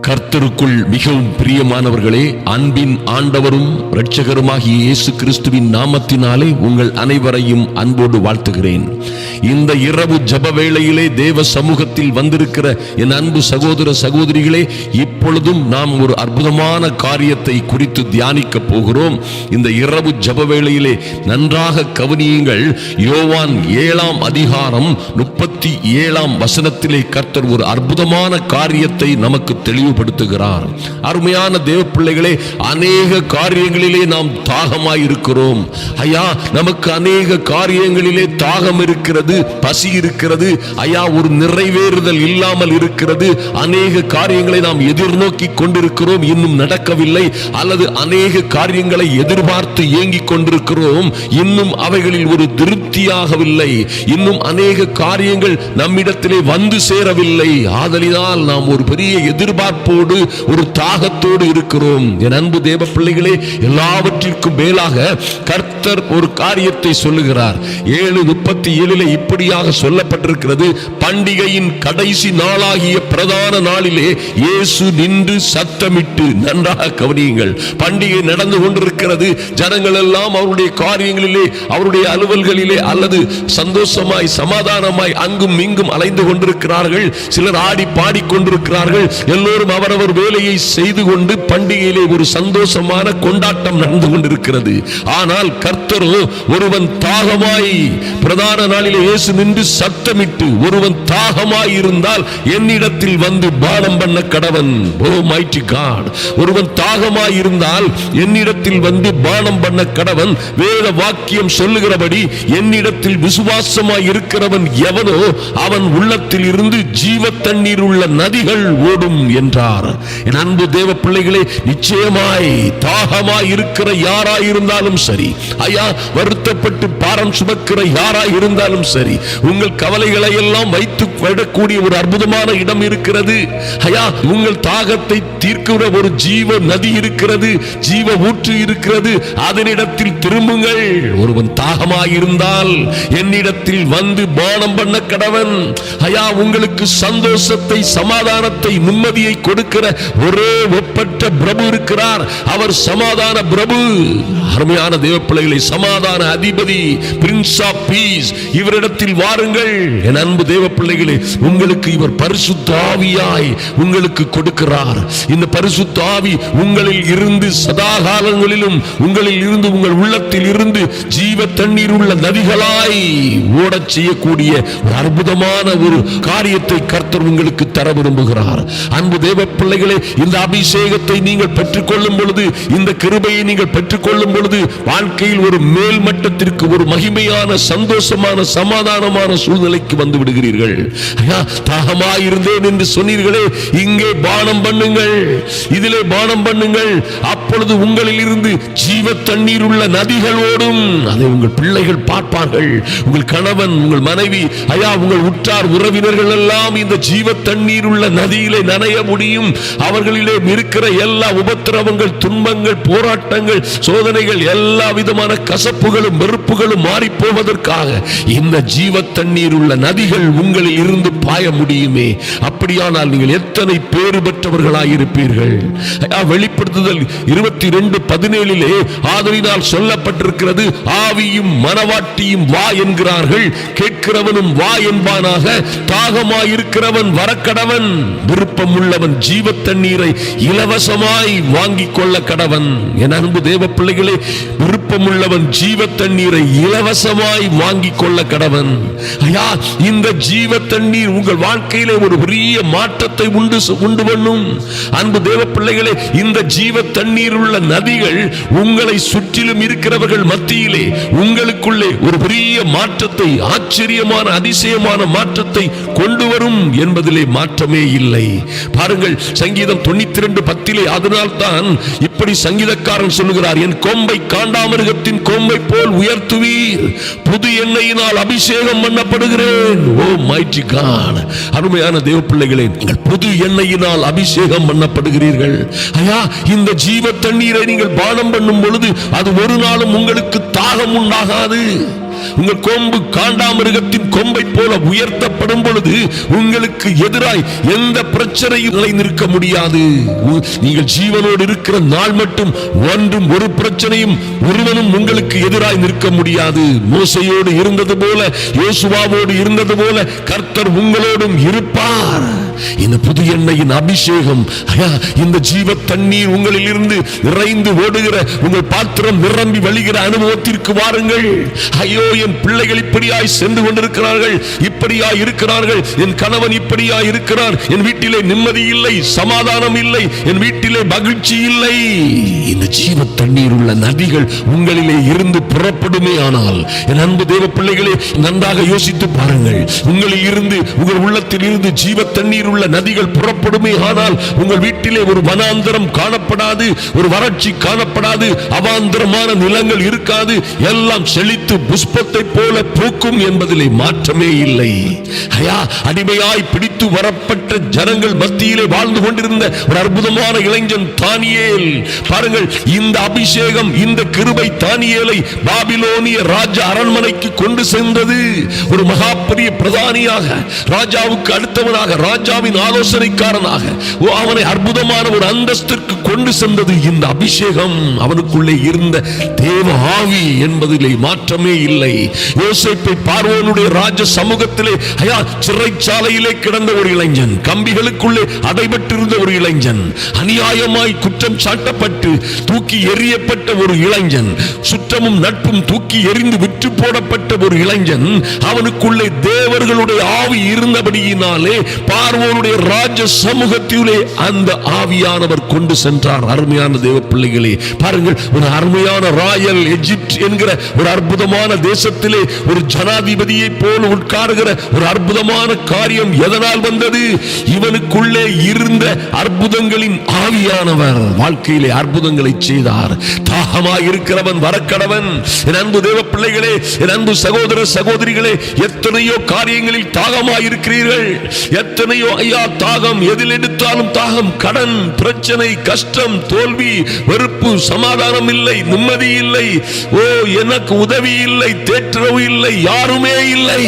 கர்த்தருக்குள் மிகவும் பிரியமானவர்களே, அன்பின் ஆண்டவரும் இரட்சகருமாகிய இயேசு கிறிஸ்துவின் நாமத்தினாலே உங்கள் அனைவரையும் அன்போடு வாழ்த்துகிறேன். இந்த இரவு ஜெப வேளையிலே தேவ சமூகத்தில் வந்திருக்கிற என் அன்பு சகோதர சகோதரிகளே, இப்பொழுதும் நாம் ஒரு அற்புதமான காரியத்தை குறித்து தியானிக்க போகிறோம். இந்த இரவு ஜெப வேளையிலே நன்றாக கவனியுங்கள். யோவான் 7ஆம் அதிகாரம் 37ஆம் வசனத்திலே கர்த்தர் ஒரு அற்புதமான காரியத்தை நமக்கு தெளிவுபடுத்துகிறார். அருமையான தேவ பிள்ளைகளே, அநேக காரியங்களிலே நாம் தாகமாய் இருக்கிறோம். ஐயா, நமக்கு அநேக காரியங்களிலே தாகம் இருக்கிறது, பசி இருக்கிறது. ஐயா, ஒரு நிறைவேறுதல் இல்லாமல் இருக்கிறது. அநேக காரியங்களை நாம் எதிர்நோக்கி கொண்டிருக்கிறோம், இன்னும் நடக்கவில்லை. அல்லது அநேக காரியங்களை எதிர்பார்த்து ஏங்கிக் கொண்டிருக்கிறோம், இன்னும் அவைகளில் ஒரு திருப்தியாகவில்லை. இன்னும் அநேக காரியங்கள் நம்மிடத்திலே வந்து சேரவில்லை. ஆதலினால் நாம் ஒரு பெரிய எதிர்பார்ப்போடு, ஒரு தாகத்தோடு இருக்கிறோம். என் அன்பு தேவ பிள்ளைகளே, எல்லாவற்றிற்கும் மேலாக கர்த்தர் ஒரு காரியத்தை சொல்லுகிறார். 7:37 இப்படியாக சொல்லப்பட்டிருக்கிறது: பண்டிகையின் கடைசி நாளாகிய பிரதான நாளிலே இயேசு நின்று சத்தமிட்டு. நன்றாக கவனியுங்கள். பண்டிகை நடந்து கொண்டிருக்கிறது. ஜனங்கள் எல்லாம் அவருடைய காரியங்களிலே, அவருடைய அலுவல்களிலே அல்லது சந்தோஷமாய் சமாதானமாய் அங்கும் இங்கும் அலைந்து கொண்டிருக்கிறார்கள். சிலர் ஆடி பாடிக்கொண்டிருக்கிறார்கள். எல்லோரும் அவரவர் வேலையை செய்து கொண்டு பண்டிகையிலே ஒரு சந்தோஷமான கொண்டாட்டம் நடந்து கொண்டிருக்கிறது. ஆனால் கர்த்தரோ, ஒருவன் தாகமாய், பிரதான நாளிலே இயேசு நின்று சத்தமிட்டு, ஒருவன் தாகமாய் இருந்தால் என்னிடத்தில் வந்து பானம் பண்ண கடவன். Oh mighty God! ஒருவன் தாகமாய் இருந்தால் என்னிடத்தில் வந்து பானம் பண்ண கடவன். வேத வாக்கியம் சொல்லுகிறபடி என்னிடத்தில் விசுவாசமாய் இருக்கிறவன் எவனோ அவன் உள்ளத்தில் இருந்து ஜீவ தண்ணீர் உள்ள நதிகள் ஓடும் என்றார். என் அன்பு தேவ பிள்ளைகளே, நிச்சயமாய் தாகமாய் இருக்கிற யாராய் இருந்தாலும் சரி, ஐயா, வருத்தப்பட்டு பாரம் சுமக்கிற யாராய் இருந்தாலும் சரி, உங்கள் கவலைகளை எல்லாம் வைத்து விடக்கூடிய ஒரு அற்புதமான இடம் இருக்கிறது. ஐயா, உங்கள் தாகத்தை தீர்க்கிற ஒரு ஜீவ நதி இருக்கிறது, ஜீவ ஊற்று இருக்கிறது. அதனிடத்தில் திரும்புங்கள். ஒருவன் தாகமாய் இருந்தால் என்னிடத்தில் வந்து பானம் பண்ண கடவன். ஐயா, உங்களுக்கு சந்தோஷத்தை, சமாதானத்தை, நிம்மதியை கொடுக்கிற ஒரே ஒப்பற்ற பிரபு இருக்கிறார். அவர் சமாதான பிரபு. அருமையான தேவ பிள்ளைகளை, சமாதான அதிபதி, பிரின்ஸ் ஆஃப் பீஸ், இவரிடத்தில் வாருங்கள். என் அன்பு தேவ பிள்ளைகளே, உங்களுக்கு இவர் பரிசுத்த ஆவியாய் உங்களுக்கு கொடுக்கிறார். இந்த பரிசுத்த ஆவி உங்களில் இருந்து சதா காலங்களிலும் உங்களில் இருந்து, உங்கள் உள்ளத்தில் இருந்து ஜீவ தண்ணீர் உள்ள நதிகளாய் ஓடச் செய்யக்கூடிய ஒரு அற்புதமான ஒரு காரியத்தை கர்த்தர் உங்களுக்கு தர விரும்புகிறார். அன்பு தேவ பிள்ளைகளே, இந்த அபிஷேகத்தை நீங்கள் பெற்றுக்கொள்ளும் பொழுது, இந்த கிருபையை நீங்கள் பெற்றுக்கொள்ளும் பொழுது, வாழ்க்கையில் ஒரு மேல் மட்டத்திற்கு, ஒரு மகிமையான, சந்தோஷமான, சமாதானமான சூழ்நிலைக்கு வந்து விடுகிறீர்கள். தாகமாய் இருந்தேன் என்று சொன்னீர்களே, இங்கே பானம் பண்ணுங்கள், இதிலே பானம் பண்ணுங்கள். அப்பொழுது உங்களில் இருந்து ஜீவ தண்ணீர் உள்ள நதிகள் ஓடும். அதை உங்கள் பிள்ளைகள் பார்ப்பார்கள். உங்கள் கணவன், உங்கள் மனைவி, ஐயா, உங்கள் உற்றார் உறவினர்கள் எல்லாம் இந்த ஜீவ தண்ணீர் உள்ள நதியிலே நனைய முடியும். அவர்களிலே இருக்கிற எல்லா உபத்திரவங்கள், துன்பங்கள், போராட்டங்கள், சோதனைகள், எல்லா விதமான கசப்புகளும் வெறுப்புகளும் மாறி போவதற்காக இந்த ஜீவ தண்ணீர் உள்ள நதிகள் உங்களில் இருந்து பாய முடியுமே. அப்படியானால் நீங்கள் எத்தனை பேறு பெற்றவர்களாய் இருப்பீர்கள். வெளிப்படுத்துதல் 22:17 ஆதலினால் சொல்லப்பட்டிருக்கிறது: ஆவியும் மனவாட்டியும் வா என்கிறார்கள், கேட்கிறவனும் வா என்பானாக. தாகமாயிருக்கிறவன் வரக்கடவன், விருப்பம் உள்ளவன் ஜீவ தண்ணீரை இலவசமாய் வாங்கிக் கொள்ள கடவன். என் அன்பு தேவ பிள்ளைகளே, விருப்பம் உள்ளவன் ஜீவ தண்ணீரை இலவசமாய் வாங்கிக் கொள்ள கடவன். ஐயா, இந்த ஜீவ தண்ணீர் உங்கள் வாழ்க்கையிலே ஒரு பெரிய மாற்றத்தை உண்டு பண்ணும். அன்பு தேவ பிள்ளைகளே, இந்த ஜீவ தண்ணீர் உள்ள நதிகள் உங்களை சுற்றிலும் இருக்கிறவர்கள் மத்தியிலே உங்களுக்குள்ளே ஒரு பெரிய மாற்றத்தை, ஆச்சரியமான, அதிசயமான மாற்றத்தை கொண்டு வரும் என்பதிலே மாற்றமே இல்லை. பாருங்கள், சங்கீதம் 92:10 அதனால் தான் இப்படி சங்கீதக்காரன் சொல்லுகிறார்: என் கொம்பை காண்டாமிருகத்தின் கொம்பை போல் உயர்த்துவீர், புது எண்ணெயினால் அபிஷேகம் பண்ணப்படுகிறேன். ஓ மைட்டி காட்! அருமையான தேவ பிள்ளைகளே, நீங்கள் புது எண்ணெயினால் அபிஷேகம் பண்ணப்படுகிறீர்கள். ஐயா, இந்த ஜீவ தண்ணீரை நீங்கள் பானம் பண்ணும் பொழுது அது ஒரு நாளும் உங்களுக்கு தாகம் உண்டாகாது. உங்கள் கொம்பு காண்டாமிருகத்தின் கொம்பை போல உயர்த்தப்படும் பொழுது உங்களுக்கு எதிராய் எந்த பிரச்சனையும் நிற்க முடியாது. நீங்கள் ஜீவனோடு இருக்கிற நாள் மட்டும் ஒன்றும் ஒரு பிரச்சனையும் ஒருவனும் உங்களுக்கு எதிராய் நிற்க முடியாது. மோசையோடு இருந்தது போல, யோசுவாவோடு இருந்தது போல கர்த்தர் உங்களோடும் இருப்பார். இந்த புது எண்ணெயின் அபிஷேகம், இந்த ஜீவ தண்ணீர் உங்களில் இருந்து நிறைந்து ஓடுகிற, உங்கள் பாத்திரம் நிரம்பி வழிகிற அனுபவத்திற்கு வாருங்கள். ஐயோ, என் பிள்ளைகள் இப்படியாய் சென்று கொண்டிருக்கிறார்கள், இப்படியாய் இருக்கிறார்கள், என் கணவன் இப்படியாய் இருக்கிறார், என் வீட்டிலே நிம்மதி இல்லை, சமாதானம் இல்லை, என் வீட்டிலே மகிழ்ச்சி இல்லை. இந்த ஜீவ தண்ணீர் உள்ள நதிகள் உங்களிலே இருந்து புறப்படுமே ஆனால், என் அன்பு தேவ பிள்ளைகளே, நன்றாக யோசித்து பாருங்கள். உங்களில் இருந்து, உங்கள் உள்ளத்தில் இருந்து ஜீவ தண்ணீர் உள்ள நதிகள் புறப்படுமே ஆனால் உங்கள் வீட்டிலே ஒரு வனாந்தரம் காணப்படாது, ஒரு வறட்சி காணப்படாது, அவாந்தரமான நிலங்கள் இருக்காது. எல்லாம் செழித்து புஷ்பத்தை போல பூக்கும் என்பதிலே மாற்றமே இல்லை. அடிமையாய் பிடித்து வரப்பட்ட ஜனங்கள் மத்தியிலே வாழ்ந்து கொண்டிருந்த ஒரு அற்புதமான இளைஞன் தானியேல். பாருங்கள், இந்த அபிஷேகம், இந்த கிருபை தானியேலை பாபிலோனிய ராஜா அரண்மனைக்கு கொண்டு சென்றது. ஒரு மகா பெரிய பிரதானியாக, ராஜாவுக்கு அடுத்தவனாக, ராஜாவின் ஆலோசனைக்காரனாக அவனை அற்புதமான ஒரு அந்தஸ்திற்கு கொண்டு சென்றது இந்த அபிஷேகம். அவனுக்குள்ளே இருந்த தேவ ஆவி என்பதிலே மாற்றமே இல்லை. யோசேப்பை பார்வோனுடைய ராஜ சமூகத்திலே, சிறைச்சாலையிலே கிடந்த ஒரு இளைஞன், கம்பிகளுக்குள்ளே அடைபட்டிருந்த ஒரு இளைஞன், அநியாயமாய் குற்றம் சாட்டப்பட்டு தூக்கி எறியப்பட்ட ஒரு இளைஞன், சுற்றமும் நட்பும் தூக்கி எறிந்து விற்று போடப்பட்ட ஒரு இளைஞன், அவனுக்குள்ளே தேவர்களுடைய ஆவி இருந்தபடியினாலே பார்வோனுடைய ராஜ சமூகத்திலே அந்த ஆவியானவர் கொண்டு சென்றார். அருமையான தேவ பிள்ளைகளே, பாருங்கள், ஒரு அருமையான ராயல் எஜிப்ட் என்கிற ஒரு அற்புதமான தேசத்திலே ஒரு ஜனாதிபதியை போல உட்காருகிற ஒரு அற்புதமான காரியம் எதனால் வந்தது? இவனுக்குள்ளே இருந்த அற்புதங்களின் ஆவியானவர் வாழ்க்கையிலே அற்புதங்களை செய்தார். தாகமாய் இருக்கிறவன் வரக்கடவன். என் அன்பு தேவ பிள்ளைகளே, என் அன்பு சகோதர சகோதரிகளே, எத்தனையோ காரியங்களில் தாகமாய் இருக்கிறீர்கள். எத்தனையோ தாகம், எதில் எடுத்தாலும் தாகம், கடன் பிரச்சனை, கஷ்டம், தோல்வி, வெறுப்பு, சமாதானம் இல்லை, நிம்மதி இல்லை, ஓ எனக்கு உதவி இல்லை, தேற்றவு இல்லை, யாருமே இல்லை.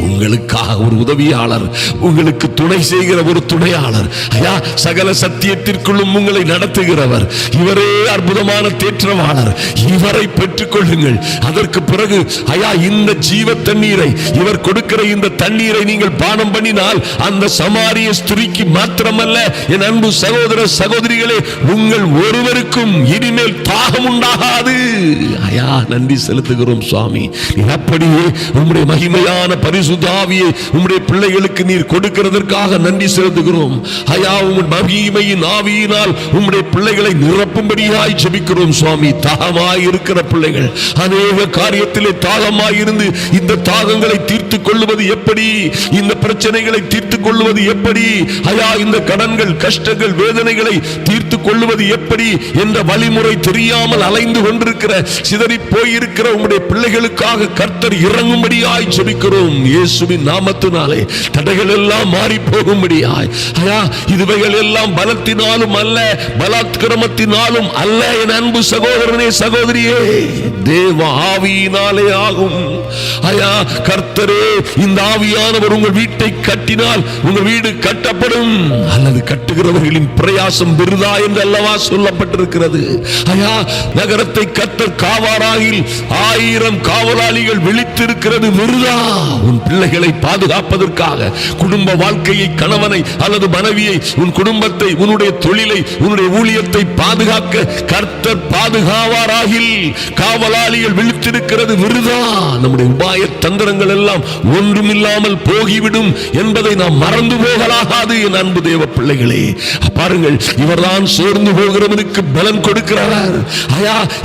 உங்களுக்காக ஒரு உதவியாளர், உங்களுக்கு துணை செய்கிற ஒரு துணையாளர், சகல சத்தியத்திற்குள்ளும் உங்களை நடத்துகிறவர், இவரே அற்புதமான தேற்றவாளர். இவரை பெற்றுக் கொள்ளுங்கள். அதற்கு பிறகு இந்த ஜீவ தண்ணீரை, இவர் கொடுக்கிற இந்த தண்ணீரை நீங்கள் பானம் பண்ணினால் அந்த சமாரிய ஸ்திரீக்கு மாத்திரமல்ல, என் அன்பு சகோதர சகோதரிகளே, உங்கள் ஒருவருக்கும் இனிமேல் தாகம் உண்டாகாது. நன்றி செலுத்துகிறோம் சுவாமி. அப்படியே உம்முடைய மகிமையான பரிசுத்த ஆவியை உம்முடைய பிள்ளைகளுக்கு நீர் கொடுக்கிறதற்காக நன்றி செலுத்துகிறோம். உங்கள் மகிமையின் ஆவியினால் உம்முடைய பிள்ளைகளை நிரப்பும்படியாய் ஜெபிக்கிறோம் சுவாமி. தாகமாய் இருக்கிற பிள்ளைகள், அநேக காரியத்திலே தாகமாய் இருந்து இந்த தாகங்களை தீர்த்துக் கொள்வது எப்படி, இந்த பிரச்சனைகளை தீர்த்துக் கொள்வது எப்படி, இந்த கடன்கள், கஷ்டங்கள், வேதனைகளை தீர்த்துக் கொள்வது எப்படி என்ற வழிமுறை தெரியாமல் அலைந்து கொண்டிருக்கிற, சிதறி போயிருக்கிற உம்முடைய பிள்ளைகளுக்காக கர்த்தர் இறங்கும்படியாய் ஜெபிக்கிறோம். இயேசுவின் நாமத்தினாலே தடைகள் எல்லாம் மாறி போகும்படியாய். இதுவைகள் எல்லாம் பலத்தினாலும் அல்ல, பலாத்கிரமத்தினாலும் அல்ல, என் அன்பு சகோதரனே சகோதரியே, தேவ ஆவியினாலே ஆகும். கர்த்தரே, இந்த ஆவியானவர் உங்கள் வீட்டை கட்டினால் உங்கள் வீடு கட்டப்படும், அல்லது கட்டுகிறவர்களின் பிரயாசம் விருதா என்று அல்லவா சொல்லப்பட்டிருக்கிறது. நகரத்தை கர்த்தர் காவாராயில் 1000 காவலாளிகள் விழித்திருக்கிறது விருதா. உன் பிள்ளைகளை பாதுகாப்பதற்காக, குடும்ப வாழ்க்கையை, கணவனை அல்லது மனைவியை, உன் குடும்பத்தை, உன்னுடைய தொழிலை, உன்னுடைய ஊழியத்தை பாதுகாக்க கர்த்தர் பாதுகாவாராகில் காவலாளிகள் விழித்திருக்கிறது விருதா. நம்முடைய உபாய தந்திரங்கள் எல்லாம் ஒன்றுமில்லாமல் போகிவிடும் என்பதை நாம் மறந்து போகலாகாது. என் அன்பு தேவ பிள்ளைகளே, பாருங்கள், இவர்தான் சோர்ந்து போகிறவனுக்கு பலன் கொடுக்கிறார்.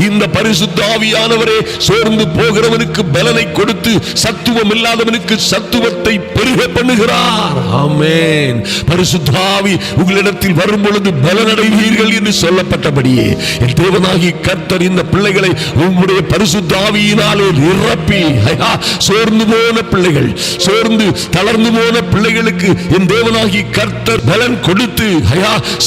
இந்த பரிசுத்த ஆவியானவரே சோர்ந்து போகிறவனுக்கு பலனை கொடுத்து சத்துவம் இல்லாதவனுக்கு சத்துவத்தை பெருக பண்ணுகிறார். ஆமென். பரிசுத்த ஆவி உங்களிடத்தில் வரும் பொழுது பலனடைவீர்கள் என்று சொல்லப்பட்டபடியே என் தேவனாகிய கர்த்தர் இந்த பிள்ளைகளை உம்முடைய பரிசுத்த ஆவியினாலே நிரப்பி, சோர்ந்து போன பிள்ளைகள், சோர்ந்து தளர்ந்து போன பிள்ளைகளுக்கு என் தேவனாகிய கர்த்தர் பலன் கொடுத்து,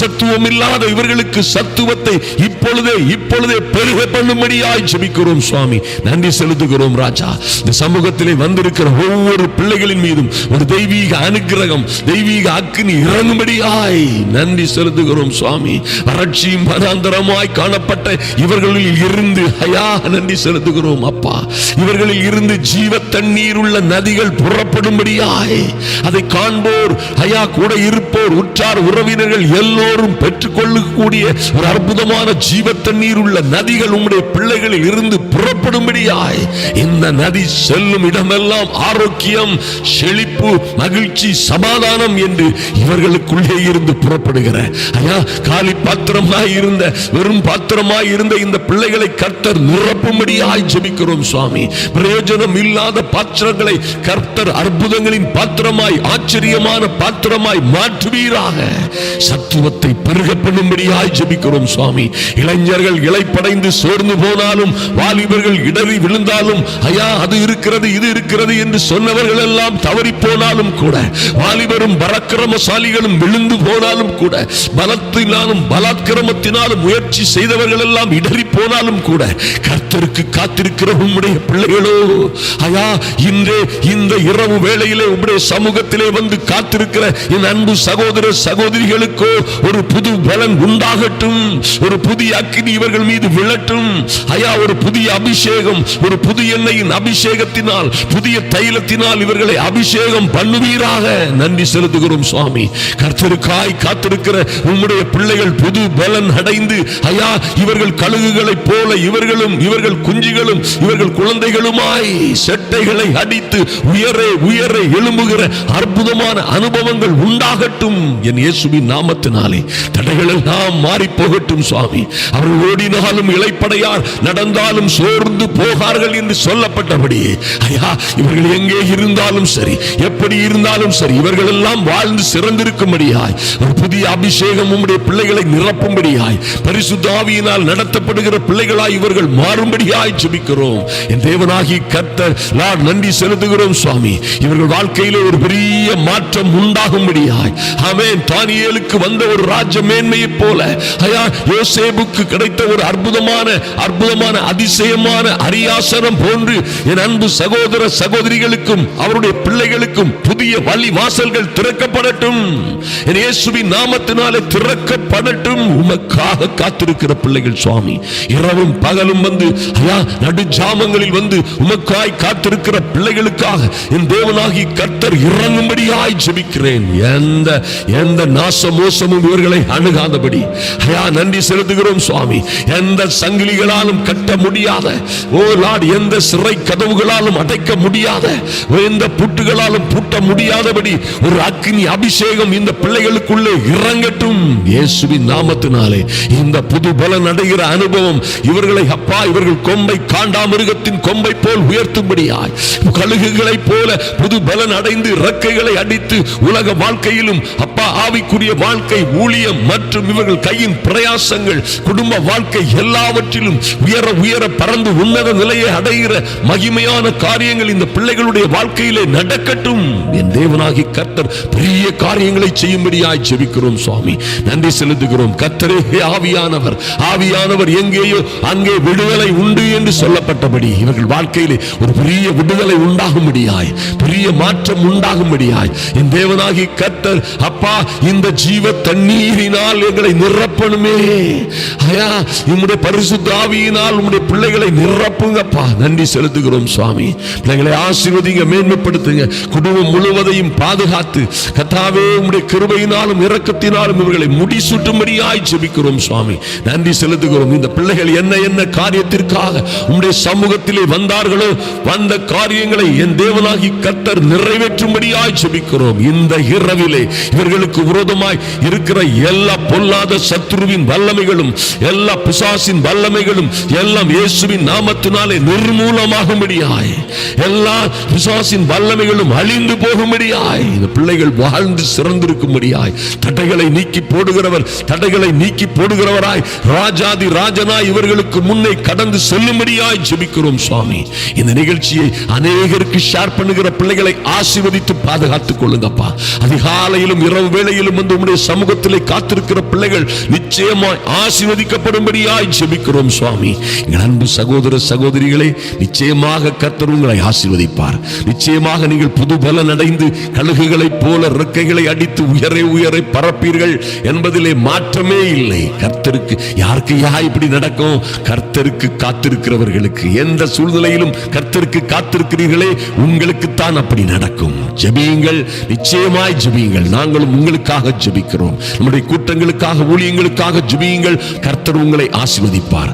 சத்துவம் இல்லாத இவர்களுக்கு சத்துவத்தை இப்பொழுதே பெருக பண்ணும்படியாய் ஜெபிக்கிறோம் சுவாமி. நன்றி செலுத்துகிறோம் ராஜா. இந்த சமூகத்திலே வந்திருக்கிற ஒவ்வொரு பிள்ளைகளின் மீதும் ஒரு தெய்வீக அனுக்கிரகம், தெய்வீக அக்கினி இறங்கும்படியாய் நன்றி செலுத்துகிறோம் சுவாமி. வறட்சியும் வனாந்தரமாய் காணப்பட்ட இவர்களில் இருந்து நன்றி செலுத்துகிறோம் அப்பா. இவர்களில் இருந்து ஜீவ தண்ணீர் உள்ள நதிகள் புறப்படும்படியாய் அதை காண்போர் கூட இருப்போர் உற்றார் உறவினர்கள் எல்லோரும் பெற்றுக்கொள்ளக்கூடிய ஒரு அற்புதமான ஜீவ தண்ணீர் உள்ள நதிகள் உம்முடைய பிள்ளைகளில் இருந்து புறப்படும்படியாய் இந்த நதி செல்லும் இடமெல்லாம் ஆரோக்கியம், செழிப்பு, மகிழ்ச்சி, சமாதானம் என்று இவர்களுக்குள்ளே இருந்து புறப்படுகிற காலி பாத்திரமாய் இருந்த, வெறும் பாத்திரமாய் இருந்த இந்த பிள்ளைகளை கர்த்தர் நிரப்பும்படியாய் ஜெபிக்கிறோம் சுவாமி. பிரயோஜனம் இல்லாத பாத்திரங்களை கர்த்தர் அற்புதங்களின் பாத்திரமாய், ஆச்சரியமான பாத்திரமாய் மாற்றுவீராக. சத்துவத்தை பெருக பண்ணும்படியாய் ஜெபிக்கிறோம் சுவாமி. இளைஞர்கள் இளைப்படைந்து சோர்ந்து போனாலும், வாலிபர்கள் இடறி விழுந்தாலும், அது இருக்கிறது இது இருக்கிறது என்று சொன்னவர்கள் எல்லாம் தவறி போனாலும் கூட, வாலிபரும் பராக்கிரமசாலிகளும் விழுந்து போனாலும் கூட, பலத்தினாலும் பலாத்கிரமத்தினாலும் முயற்சி செய்தவர்கள் எல்லாம் இடறி போனாலும் கூட, கர்த்தருக்கு காத்திருக்கிற உம்முடைய பிள்ளைகளோ இன்றே இந்த இரவு வேளையிலே உம்முடைய சமூகத்திலே வந்து காத்திருக்கிற என் அன்பு சகோதர சகோதரிகளுக்கோ ஒரு புது பலன் உண்டாகட்டும். ஒரு புதிய அக்கினி இவர்கள் மீது விழட்டும். ஒரு புதிய அபிஷேகம், ஒரு புது எண்ணெயின் அபிஷேகத்தினால், புதிய தைலத்தினால் இவர்களை அபிஷேகம் பண்ணுவீராக. நன்றி செலுத்துகிறோம் சுவாமி. கர்த்தருக்காய் காத்திருக்கிற உம்முடைய பிள்ளைகள் புது பலன் அடைந்து இவர்கள் கழுகுகளைப் போல இவர்களும், இவர்கள் குஞ்சுகளும், இவர்கள் குழந்தைகளுமாய் செட்டைகளை அடித்து உயரே உயரே எழும்புகிற அற்புதமான அனுபவங்கள் உண்டாகட்டும். என் இயேசுவின் நாமத்தினாலே தடைகள் எல்லாம் மாறி போகட்டும் சுவாமி. அவர்கள் ஓடினாலும் இளைப்படையார், நடந்தாலும் சோர்ந்து போகார்கள் என்று சொல்லப்பட்டபடியே இவர்கள் எங்கே இருந்தாலும் சரி, எப்படி இருந்தாலும் சரி, இவர்கள் எல்லாம் வாழ்ந்து சிறந்திருக்கும்படியாய் ஒரு புதிய அபிஷேகம் உம்முடைய பிள்ளைகளை நிரப்பும்படியாய், பரிசுத்த ஆவியினால் நடத்தப்படுகிற பிள்ளைகளாய் இவர்கள் மாறும்படியாய் ஜெபிக்கிறோம். என் தேவனாகிய கர்த்தர் நன்றி செலுத்துகிறோம் சுவாமி. இவர்கள் வாழ்க்கையிலே ஒரு பெரிய மாற்றம் உண்டாகும்படியாய். ஆமென். தானியேலுக்கு வந்த ஒரு ராஜ மேன்மையை போல யோசேப்புக்கு கிடைத்த ஒரு அற்புதமான அதிசயமான அரியாசனம் போன்று என் அன்பு சகோதர சகோதரிகளுக்கும் அவருடைய பிள்ளைகளுக்கும் புதிய வழி வாசல்கள் திறக்கப்படட்டும். என் இயேசுவின் நாமத்தினாலே திறக்கப்படட்டும். உமக்காக காத்திருக்கிற பிள்ளைகள் சுவாமி, இரவும் பகலும் வந்து நடுஜாமங்களில் வந்து உமக்காய் காத்திருக்கிற பிள்ளைகளுக்காக என் தேவனாகி கர்த்தர் இறங்கும்படியாய் ஜெபிக்கிறேன். எந்த நாச மோசமும் இவர்களை அணுகாதபடி நன்றி செலுத்துகிறோம் சுவாமி. எந்த சங்கிலிகளாலும் கட்ட முடியாத, எந்த சிறை கதவுகளாலும் அடைக்க முடியாத, எந்த பூட்டுகளாலும் பூட்ட முடியாதபடி ஒரு அக்கினி அபிஷேகம் இந்த பிள்ளைகளுக்குள்ளே இறங்கட்டும். இயேசுவின் நாமத்தினாலே இந்த புது பலன் அடைகிற அனுபவம் இவர்களை இவர்கள் கொம்பை காண்டாமிருகத்தின் கொம்பை போல் உயர்த்தும்படியாய், கழுகுகளைப் போல புது பலன் அடைந்து இறக்கைகளை அடித்து உலக வாழ்க்கையிலும் ஆவிக்குரிய வாழ்க்கை, ஊழியம் மற்றும் இவர்கள் கையின் பிரயாசங்கள், குடும்ப வாழ்க்கை எல்லாவற்றிலும் உயர உயர பறந்து உன்னத நிலையை அடைகிற மகிமையான காரியங்கள் இந்த பிள்ளைகளுடைய வாழ்க்கையிலே நடக்கட்டும். என் தேவனாகி கர்த்தர் பெரிய காரியங்களை செய்யும்படியாய் ஜெபிக்கிறோம் சுவாமி. நன்றி செலுத்துகிறோம். கர்த்தரே ஆவியானவர் எங்கேயோ அங்கே விடுதலை உண்டு என்று சொல்லப்பட்டபடி இவர்கள் வாழ்க்கையிலே ஒரு பெரிய விடுதலை உண்டாகும்படியாய், பெரிய மாற்றம் உண்டாகும்படியாய் என் தேவனாகி கர்த்தர் இந்த ஜீவ தண்ணீரினால் எங்களை நிரப்பணுமே. உம்முடைய பரிசுத்த ஆவியினால் உம்முடைய பிள்ளைகளை நிரப்புங்கப்பா. நன்றி செலுத்துகிறோம் சுவாமி. பிள்ளைகளை ஆசீர்வதிங்க, மேன்மைப்படுத்துங்க. குடும்பம் முழுவதையும் பாதுகாத்து கர்த்தாவே உம்முடைய கிருபையினாலும் இரக்கத்தினாலும் இவர்களை முடிசூட்டும்படியாய் ஜெபிக்கிறோம் சுவாமி. நன்றி செலுத்துகிறோம். இந்த பிள்ளைகள் என்ன காரியத்திற்காக உம்முடைய சமூகத்திலே வந்தார்களோ, வந்த காரியங்களை என் தேவனாகி கர்த்தர் நிறைவேற்றும்படியாய் ஜெபிக்கிறோம். இந்த இரவிலே இவர்களுக்கு விரோதமாய் இருக்கிற எல்லா பொல்லாத சத்துருவின் வல்லமைகளும், எல்லா பிசாசின் வல்லமைகளும் எல்லாம் இயேசுவின் நாமத்தினாலே நிர்மூலமாகும்படியாய், எல்லா பிசாசின் வல்லமைகளும் அழிந்து போகும்படியாய், இந்த பிள்ளைகள் வாழ்ந்து சிறந்திருக்கும்படியாய், தடைகளை நீக்கி போடுகிறவர், தடைகளை நீக்கி போடுகிறவராய், ராஜாதி ராஜனாய் இவர்களுக்கு முன்னே கடந்து செல்லும்படியாய் ஜெபிக்கிறோம் சுவாமி. இந்த நிகழ்ச்சியை அநேகருக்கு ஷேர் பண்ணுகிற பிள்ளைகளை ஆசீர்வதித்து பாதுகாத்துக் கொள்ளுங்கப்பா. அதிகாலையிலும் இரவு வேளையிலும் வந்து உம்முடைய சமூகத்திலே காத்திருக்கிற பிள்ளைகள் நிச்சயமாய் ஆசீர்வதிக்கப்படும்படியாய் ஜெபிக்கிறோம் சுவாமி. எங்கள் அன்பு சகோதர சகோதரிகளே, நிச்சயமாக கர்த்தர் உங்களை ஆசீர்வதிப்பார். நிச்சயமாக நீங்கள் புது பலன் அடைந்து கழுகுகளைப் போல இறக்கைகளை அடித்து உயரே உயரை பறப்பீர்கள் என்பதிலே மாற்றமே இல்லை. கர்த்தருக்கு யாருக்கு இப்படி நடக்கும்? கர்த்தருக்கு காத்திருக்கிறவர்களுக்கு. எந்த சூழ்நிலையிலும் கர்த்தருக்கு காத்திருக்கிறீர்களே, உங்களுக்குத்தான் அப்படி நடக்கும். ஜெபியுங்கள், நிச்சயமாய் ஜெபியுங்கள். நாங்களும் உங்களுக்காக ஜெபிக்கிறோம். நம்முடைய கூட்டங்களுக்காக, ஊழியங்களுக்காக ஜெபியுங்கள். கர்த்தர் உங்களை ஆசீர்வதிப்பார்.